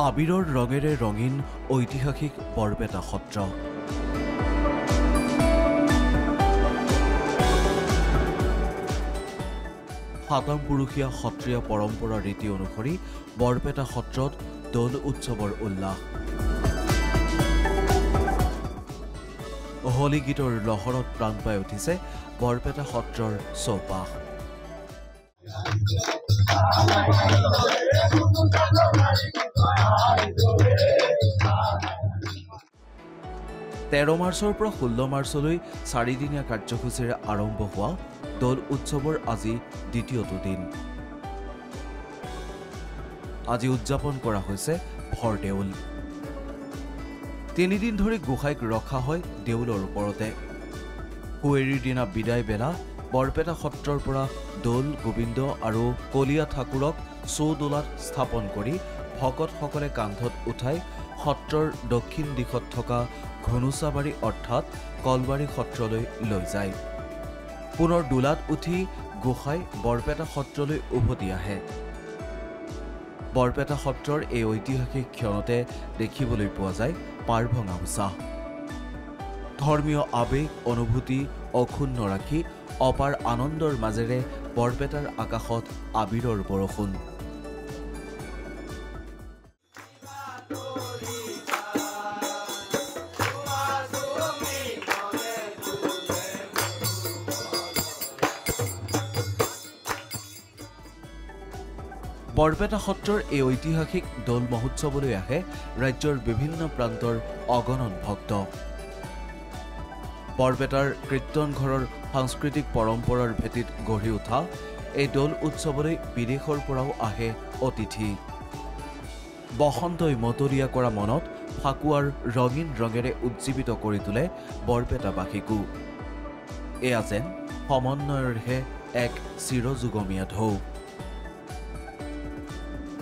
আবিৰৰ ৰঙেৰে ৰঙীন ঐতিহাসিক বৰপেটা সত্ৰ। সাতাম পুৰুষীয়া সত্ৰীয়া পৰম্পৰা ৰীতি অনুসৰি বৰপেটা সত্ৰত দৌল উৎসৱৰ উল্লাস। হোলী গীতৰ লহৰত প্ৰাণ পাই উঠিছে বৰপেটা সত্ৰৰ চৌপাশ। তেৰ মাৰ্চৰ পৰা 16 মাৰ্চলৈ 4 দিনীয়া কাৰ্যসূচীৰে আৰম্ভ হোৱা দৌল উৎসৱৰ আজি দ্বিতীয়টো দিন। আজি উদযাপন কৰা হৈছে ভৰদেউল। 3 দিন ধৰি গোসাঁইক ৰখা হয় দেউলৰ ওপৰতে। সুঁৱেৰীৰ দিনা বিদায় বেলা বৰপেটা সত্ৰৰ পৰা দৌল গোবিন্দ আৰু কলীয়া ঠাকুৰক চৌদোলাত স্থাপন কৰি ভকতসকলে কান্ধত উঠাই সত্ৰৰ দক্ষিণ দিশত থকা ঘনুচাবাৰী অৰ্থাৎ কলবাৰী সত্ৰলৈ লৈ যায়। পুনৰ দোলাত উঠি গোসাঁই বৰপেটা সত্ৰলৈ উভতি আহে। বৰপেটা সত্ৰৰ এই ঐতিহাসিক ক্ষণতে দেখিবলৈ পোৱা যায় পাৰভঙা উৎসাহ। ধৰ্মীয় আৱেগ অনুভূতি অক্ষুণ্ণ ৰাখি অপাৰ আনন্দৰ মাজেৰে বৰপেটাৰ আকাশত আবিৰৰ বৰষুণ। বৰপেটা সত্ৰৰ এই ঐতিহাসিক দৌল মহোৎসৱলৈ আহে ৰাজ্যৰ বিভিন্ন প্ৰান্তৰ অগণন ভক্ত। বৰপেটাৰ কীৰ্তন ঘৰৰ সাংস্কৃতিক পৰম্পৰাৰ ভেটিত গঢ়ি উঠা এই দৌল উৎসৱলৈ বিদেশৰ পৰাও আহে অতিথি। বসন্তই মতলীয়া কৰা মনত ফাকুৱাৰ ৰঙীন ৰঙেৰে উজ্জীৱিত কৰি তোলে বৰপেটাবাসীকো। এয়া যেন সমন্বয়ৰহে এক চিৰযুগমীয়া ঢৌ।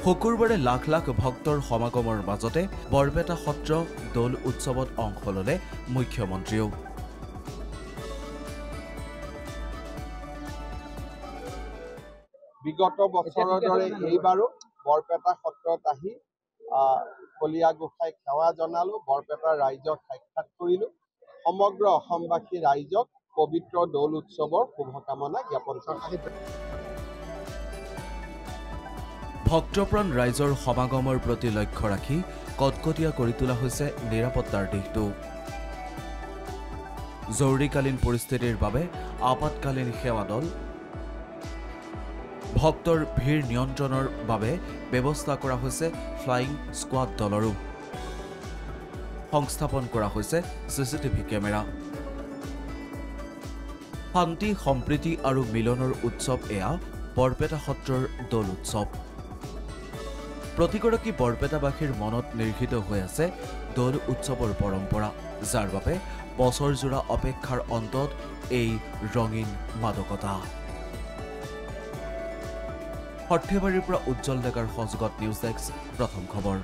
শুকুৰবাৰে লাখ লাখ ভক্তৰ সমাগমৰ মাজতে বৰপেটা সত্ৰ দৌল উৎসৱত অংশ ল'লে মুখ্যমন্ত্ৰীও। বিগত বছৰৰ দৰে এইবাৰো বৰপেটা সত্ৰত আহি কলীয়া গোসাঁইক সেৱা জনালো, বৰপেটাৰ ৰাইজক সাক্ষাৎ কৰিলো। সমগ্ৰ অসমবাসী ৰাইজক পবিত্ৰ দৌল উৎসৱৰ শুভকামনা জ্ঞাপন কৰিলো। ভক্তপ্ৰাণ ৰাইজৰ সমাগমৰ প্ৰতি লক্ষ্য ৰাখি কটকটীয়া কৰি তোলা হৈছে নিৰাপত্তাৰ দিশটো। জৰুৰীকালীন পৰিস্থিতিৰ বাবে আপাতকালীন সেৱা দল, ভক্তৰ ভিৰ নিয়ন্ত্ৰণৰ বাবে ব্যৱস্থা কৰা হৈছে ফ্লাইং স্কোৱাড দলৰো। সংস্থাপন কৰা হৈছে CCTV কেমেৰা। শান্তি সম্প্ৰীতি আৰু মিলনৰ উৎসৱ এয়া বৰপেটা সত্ৰৰ দৌল উৎসৱ। প্ৰতিগৰাকী বৰপেটাবাসীৰ মনত নিৰ্হিত হৈ আছে দৌল উৎসৱৰ পৰম্পৰা, যাৰ বাবে বছৰজোৰা অপেক্ষাৰ অন্তত এই ৰঙীন মাদকতা। সৰ্থেবাৰীৰ পৰা উজ্জ্বল ডেকাৰ সহযোগত নিউজ ডেস্ক প্ৰথম খবৰ।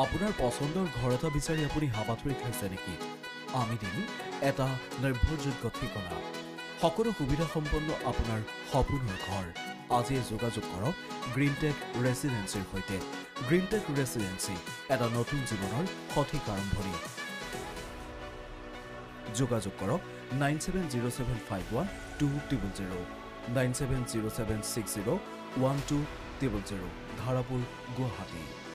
আপোনাৰ পচন্দৰ ঘৰ এটা বিচাৰি আপুনি হাবাথুৰি খাইছে নেকি? আমি দিম এটা নিৰ্ভৰযোগ্য ঠিকনা, সকলো সুবিধা সম্পন্ন আপোনাৰ সপোনৰ ঘৰ। আজিয়ে যোগাযোগ কৰক গ্ৰীণটেক ৰেচিডেন্সিৰ সৈতে। গ্ৰীণটেক ৰেচিডেন্সি এটা নতুন জীৱনৰ সঠিক আৰম্ভণি। যোগাযোগ কৰক 9707512000, 9707601200, ধাৰাপুৰ, গুৱাহাটী।